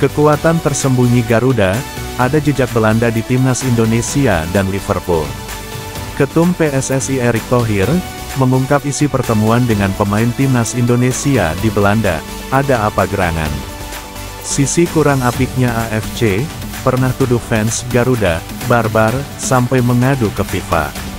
Kekuatan tersembunyi Garuda, ada jejak Belanda di timnas Indonesia dan Liverpool. Ketum PSSI Erick Thohir, mengungkap isi pertemuan dengan pemain timnas Indonesia di Belanda, ada apa gerangan? Sisi kurang apiknya AFC, pernah tuduh fans Garuda, barbar, sampai mengadu ke FIFA.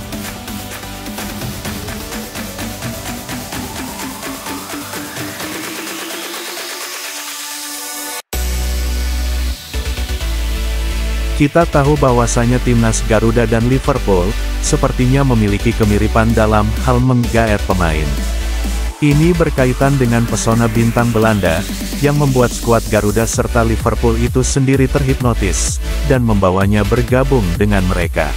Kita tahu bahwasanya timnas Garuda dan Liverpool, sepertinya memiliki kemiripan dalam hal menggaet pemain. Ini berkaitan dengan pesona bintang Belanda, yang membuat skuad Garuda serta Liverpool itu sendiri terhipnotis, dan membawanya bergabung dengan mereka.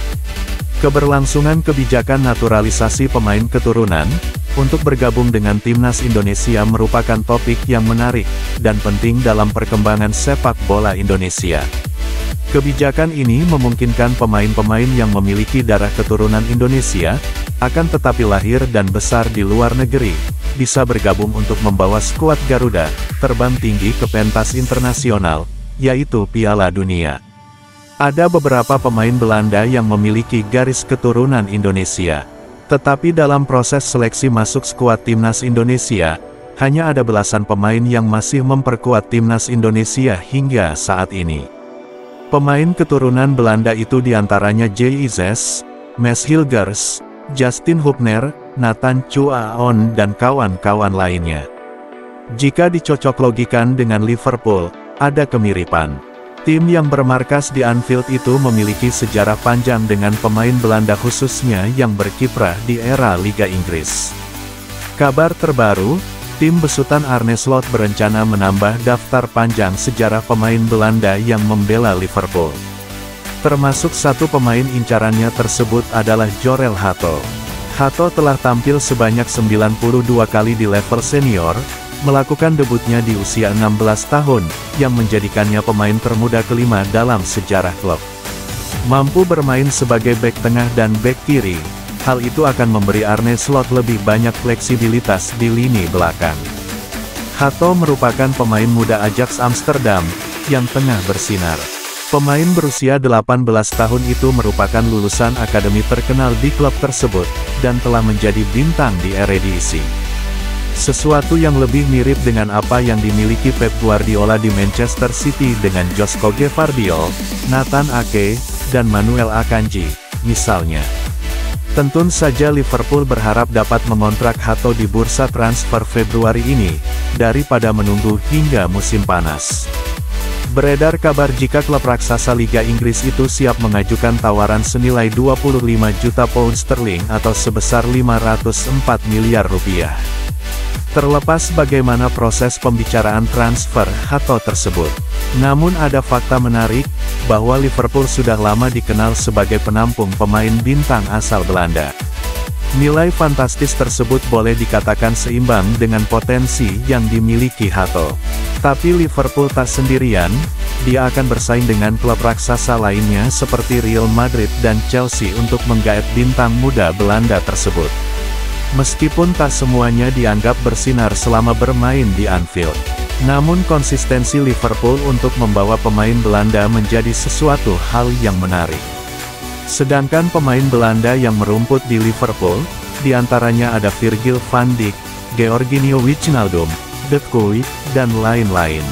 Keberlangsungan kebijakan naturalisasi pemain keturunan, untuk bergabung dengan timnas Indonesia merupakan topik yang menarik, dan penting dalam perkembangan sepak bola Indonesia. Kebijakan ini memungkinkan pemain-pemain yang memiliki darah keturunan Indonesia, akan tetapi lahir dan besar di luar negeri, bisa bergabung untuk membawa skuad Garuda, terbang tinggi ke pentas internasional, yaitu Piala Dunia. Ada beberapa pemain Belanda yang memiliki garis keturunan Indonesia. Tetapi dalam proses seleksi masuk skuad timnas Indonesia, hanya ada belasan pemain yang masih memperkuat timnas Indonesia hingga saat ini. Pemain keturunan Belanda itu diantaranya J.I. Zes, Mes Hilgers, Justin Hubner, Nathan Chuaon dan kawan-kawan lainnya. Jika dicocoklogikan dengan Liverpool, ada kemiripan. Tim yang bermarkas di Anfield itu memiliki sejarah panjang dengan pemain Belanda khususnya yang berkiprah di era Liga Inggris. Kabar terbaru, tim besutan Arne Slot berencana menambah daftar panjang sejarah pemain Belanda yang membela Liverpool. Termasuk satu pemain incarannya tersebut adalah Jorel Hato. Hato telah tampil sebanyak 92 kali di level senior, melakukan debutnya di usia 16 tahun, yang menjadikannya pemain termuda kelima dalam sejarah klub. Mampu bermain sebagai bek tengah dan bek kiri. Hal itu akan memberi Arne Slot lebih banyak fleksibilitas di lini belakang. Hato merupakan pemain muda Ajax Amsterdam, yang tengah bersinar. Pemain berusia 18 tahun itu merupakan lulusan akademi terkenal di klub tersebut, dan telah menjadi bintang di Eredivisie. Sesuatu yang lebih mirip dengan apa yang dimiliki Pep Guardiola di Manchester City dengan Josko Gvardiol, Nathan Ake, dan Manuel Akanji, misalnya. Tentu saja Liverpool berharap dapat mengontrak Hato di bursa transfer Februari ini, daripada menunggu hingga musim panas. Beredar kabar jika klub raksasa Liga Inggris itu siap mengajukan tawaran senilai 25 juta pound sterling atau sebesar 504 miliar rupiah. Terlepas bagaimana proses pembicaraan transfer Hato tersebut. Namun ada fakta menarik, bahwa Liverpool sudah lama dikenal sebagai penampung pemain bintang asal Belanda. Nilai fantastis tersebut boleh dikatakan seimbang dengan potensi yang dimiliki Hato. Tapi Liverpool tak sendirian, dia akan bersaing dengan klub raksasa lainnya seperti Real Madrid dan Chelsea untuk menggaet bintang muda Belanda tersebut. Meskipun tak semuanya dianggap bersinar selama bermain di Anfield. Namun konsistensi Liverpool untuk membawa pemain Belanda menjadi sesuatu hal yang menarik. Sedangkan pemain Belanda yang merumput di Liverpool, diantaranya ada Virgil van Dijk, Georginio Wijnaldum, De Cruyff, dan lain-lain.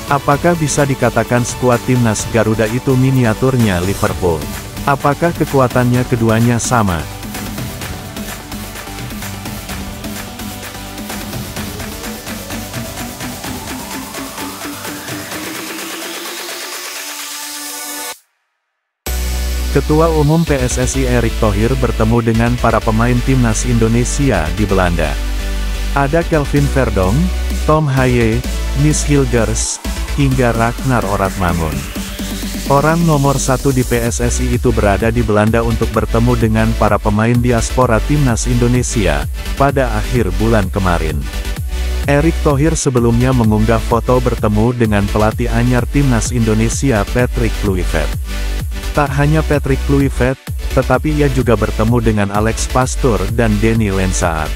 Apakah bisa dikatakan skuad timnas Garuda itu miniaturnya Liverpool? Apakah kekuatannya keduanya sama? Ketua Umum PSSI Erick Thohir bertemu dengan para pemain timnas Indonesia di Belanda. Ada Kelvin Verdong, Tom Haye, Mies Hilgers, hingga Ragnar Oratmangun. Orang nomor satu di PSSI itu berada di Belanda untuk bertemu dengan para pemain diaspora timnas Indonesia, pada akhir bulan kemarin. Erick Thohir sebelumnya mengunggah foto bertemu dengan pelatih anyar timnas Indonesia Patrick Kluivert. Tak hanya Patrick Kluivert, tetapi ia juga bertemu dengan Alex Pastoor dan Denny Lensard.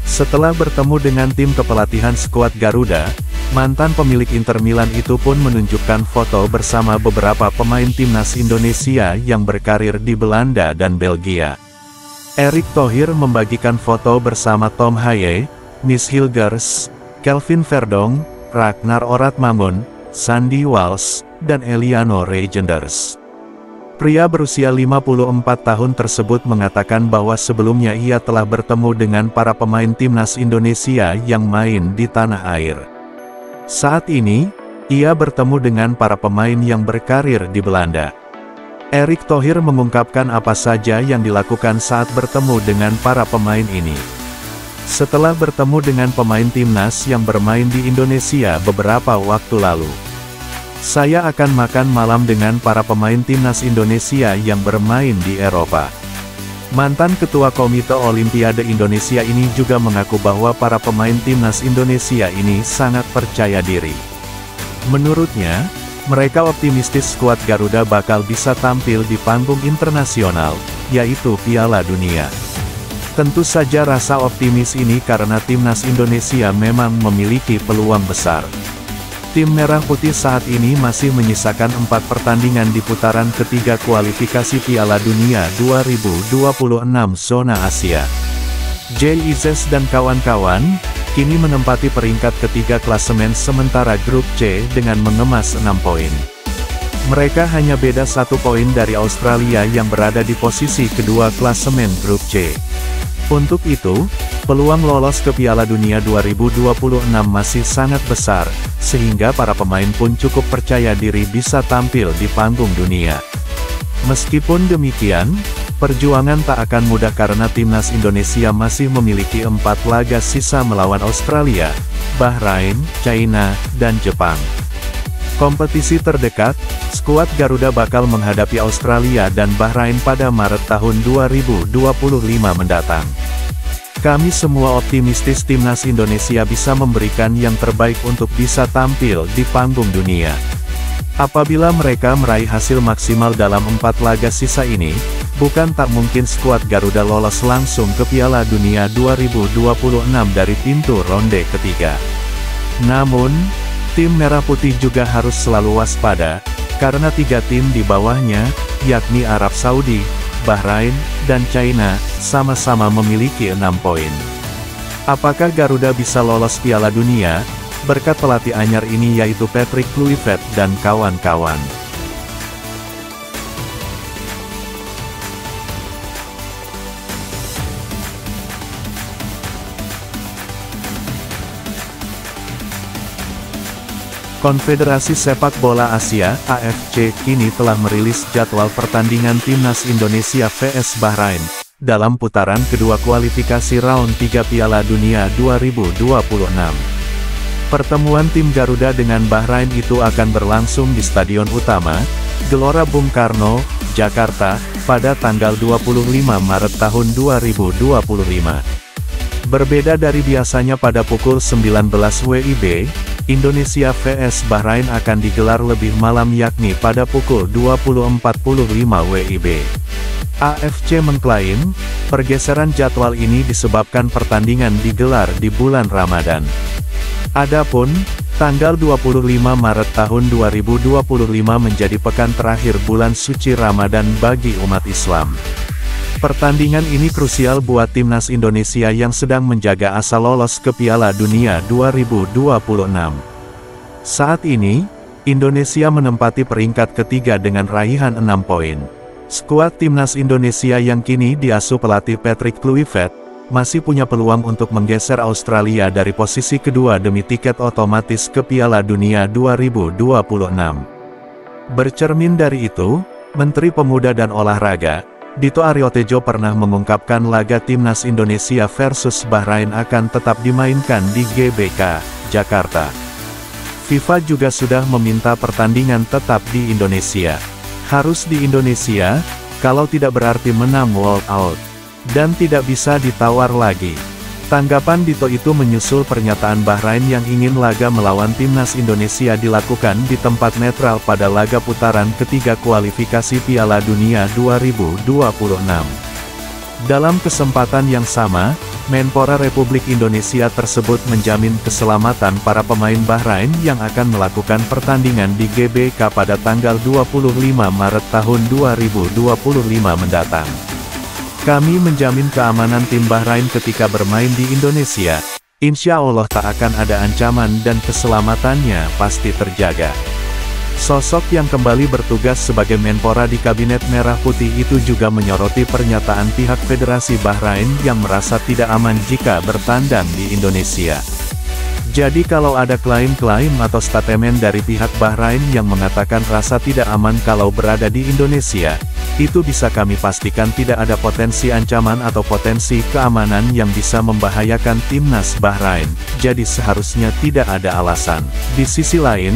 Setelah bertemu dengan tim kepelatihan skuad Garuda, mantan pemilik Inter Milan itu pun menunjukkan foto bersama beberapa pemain timnas Indonesia yang berkarir di Belanda dan Belgia. Erick Thohir membagikan foto bersama Tom Haye, Mies Hilgers, Kelvin Verdonk, Ragnar Oratmangun, Sandy Walsh, dan Eliano Reijenders. Pria berusia 54 tahun tersebut mengatakan bahwa sebelumnya ia telah bertemu dengan para pemain timnas Indonesia yang main di tanah air. Saat ini, ia bertemu dengan para pemain yang berkarir di Belanda. Erick Thohir mengungkapkan apa saja yang dilakukan saat bertemu dengan para pemain ini. Setelah bertemu dengan pemain timnas yang bermain di Indonesia beberapa waktu lalu, saya akan makan malam dengan para pemain timnas Indonesia yang bermain di Eropa. Mantan Ketua Komite Olimpiade Indonesia ini juga mengaku bahwa para pemain timnas Indonesia ini sangat percaya diri. Menurutnya, mereka optimistis skuad Garuda bakal bisa tampil di panggung internasional, yaitu Piala Dunia. Tentu saja rasa optimis ini karena timnas Indonesia memang memiliki peluang besar. Tim Merah Putih saat ini masih menyisakan 4 pertandingan di putaran ketiga kualifikasi Piala Dunia 2026 zona Asia. JIZES dan kawan-kawan, kini menempati peringkat ketiga klasemen sementara grup C dengan mengemas 6 poin. Mereka hanya beda 1 poin dari Australia yang berada di posisi kedua klasemen grup C. Untuk itu, peluang lolos ke Piala Dunia 2026 masih sangat besar, sehingga para pemain pun cukup percaya diri bisa tampil di panggung dunia. Meskipun demikian, perjuangan tak akan mudah karena timnas Indonesia masih memiliki 4 laga sisa melawan Australia, Bahrain, China, dan Jepang. Kompetisi terdekat, skuad Garuda bakal menghadapi Australia dan Bahrain pada Maret tahun 2025 mendatang. Kami semua optimistis timnas Indonesia bisa memberikan yang terbaik untuk bisa tampil di panggung dunia. Apabila mereka meraih hasil maksimal dalam 4 laga sisa ini, bukan tak mungkin skuad Garuda lolos langsung ke Piala Dunia 2026 dari pintu ronde ketiga. Namun, tim Merah Putih juga harus selalu waspada, karena 3 tim di bawahnya, yakni Arab Saudi, Bahrain, dan China, sama-sama memiliki 6 poin. Apakah Garuda bisa lolos Piala Dunia, berkat pelatih anyar ini yaitu Patrick Kluivert dan kawan-kawan? Konfederasi Sepak Bola Asia (AFC) kini telah merilis jadwal pertandingan timnas Indonesia vs Bahrain dalam putaran kedua kualifikasi round 3 Piala Dunia 2026. Pertemuan tim Garuda dengan Bahrain itu akan berlangsung di Stadion Utama, Gelora Bung Karno, Jakarta, pada tanggal 25 Maret tahun 2025. Berbeda dari biasanya pada pukul 19 WIB, Indonesia vs Bahrain akan digelar lebih malam yakni pada pukul 20.45 WIB. AFC mengklaim, pergeseran jadwal ini disebabkan pertandingan digelar di bulan Ramadan. Adapun, tanggal 25 Maret tahun 2025 menjadi pekan terakhir bulan suci Ramadan bagi umat Islam. Pertandingan ini krusial buat timnas Indonesia yang sedang menjaga asa lolos ke Piala Dunia 2026. Saat ini, Indonesia menempati peringkat ketiga dengan raihan 6 poin. Skuad timnas Indonesia yang kini diasuh pelatih Patrick Kluivert, masih punya peluang untuk menggeser Australia dari posisi kedua demi tiket otomatis ke Piala Dunia 2026. Bercermin dari itu, Menteri Pemuda dan Olahraga, Dito Aryo Tejo pernah mengungkapkan laga timnas Indonesia versus Bahrain akan tetap dimainkan di GBK, Jakarta. FIFA juga sudah meminta pertandingan tetap di Indonesia. Harus di Indonesia, kalau tidak berarti menang walk out. Dan tidak bisa ditawar lagi. Tanggapan Dito itu menyusul pernyataan Bahrain yang ingin laga melawan timnas Indonesia dilakukan di tempat netral pada laga putaran ketiga kualifikasi Piala Dunia 2026. Dalam kesempatan yang sama, Menpora Republik Indonesia tersebut menjamin keselamatan para pemain Bahrain yang akan melakukan pertandingan di GBK pada tanggal 25 Maret tahun 2025 mendatang. Kami menjamin keamanan tim Bahrain ketika bermain di Indonesia. Insya Allah tak akan ada ancaman dan keselamatannya pasti terjaga. Sosok yang kembali bertugas sebagai Menpora di Kabinet Merah Putih itu juga menyoroti pernyataan pihak Federasi Bahrain yang merasa tidak aman jika bertandang di Indonesia. Jadi kalau ada klaim-klaim atau statement dari pihak Bahrain yang mengatakan rasa tidak aman kalau berada di Indonesia, itu bisa kami pastikan tidak ada potensi ancaman atau potensi keamanan yang bisa membahayakan timnas Bahrain, jadi seharusnya tidak ada alasan. Di sisi lain,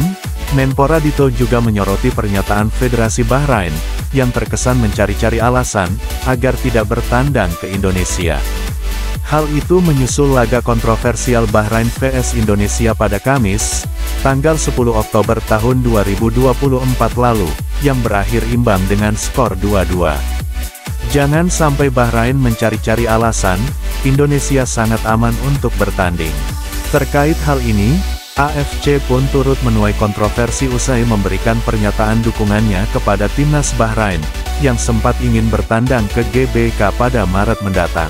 Menpora Dito juga menyoroti pernyataan Federasi Bahrain, yang terkesan mencari-cari alasan, agar tidak bertandang ke Indonesia. Hal itu menyusul laga kontroversial Bahrain vs Indonesia pada Kamis, tanggal 10 Oktober tahun 2024 lalu, yang berakhir imbang dengan skor 2-2. Jangan sampai Bahrain mencari-cari alasan, Indonesia sangat aman untuk bertanding. Terkait hal ini, AFC pun turut menuai kontroversi usai memberikan pernyataan dukungannya kepada timnas Bahrain, yang sempat ingin bertandang ke GBK pada Maret mendatang.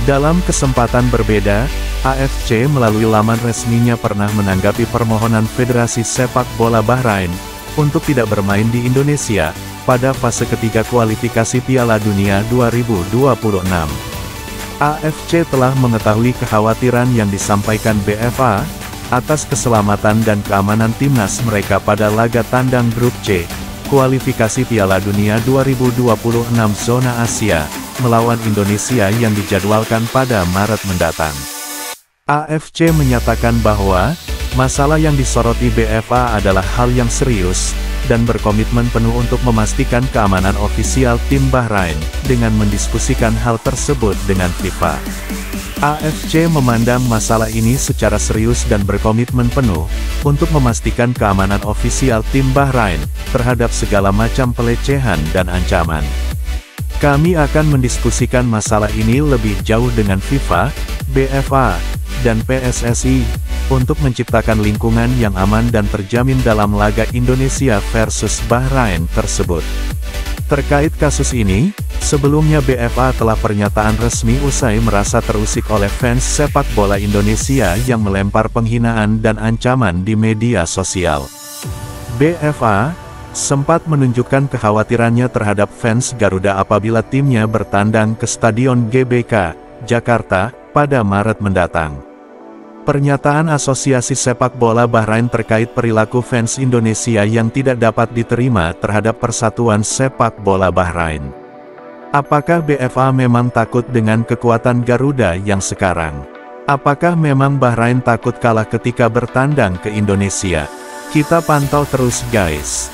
Dalam kesempatan berbeda, AFC melalui laman resminya pernah menanggapi permohonan Federasi Sepak Bola Bahrain, untuk tidak bermain di Indonesia, pada fase ketiga kualifikasi Piala Dunia 2026. AFC telah mengetahui kekhawatiran yang disampaikan BFA, atas keselamatan dan keamanan timnas mereka pada laga tandang Grup C, kualifikasi Piala Dunia 2026 Zona Asia, melawan Indonesia yang dijadwalkan pada Maret mendatang. AFC menyatakan bahwa, masalah yang disoroti BFA adalah hal yang serius, dan berkomitmen penuh untuk memastikan keamanan ofisial tim Bahrain, dengan mendiskusikan hal tersebut dengan FIFA. AFC memandang masalah ini secara serius dan berkomitmen penuh, untuk memastikan keamanan ofisial tim Bahrain, terhadap segala macam pelecehan dan ancaman. Kami akan mendiskusikan masalah ini lebih jauh dengan FIFA, BFA, dan PSSI, untuk menciptakan lingkungan yang aman dan terjamin dalam laga Indonesia versus Bahrain tersebut. Terkait kasus ini, sebelumnya BFA telah pernyataan resmi usai merasa terusik oleh fans sepak bola Indonesia yang melempar penghinaan dan ancaman di media sosial. BFA sempat menunjukkan kekhawatirannya terhadap fans Garuda apabila timnya bertandang ke Stadion GBK, Jakarta, pada Maret mendatang. Pernyataan Asosiasi Sepak Bola Bahrain terkait perilaku fans Indonesia yang tidak dapat diterima terhadap Persatuan Sepak Bola Bahrain. Apakah BFA memang takut dengan kekuatan Garuda yang sekarang? Apakah memang Bahrain takut kalah ketika bertandang ke Indonesia? Kita pantau terus guys.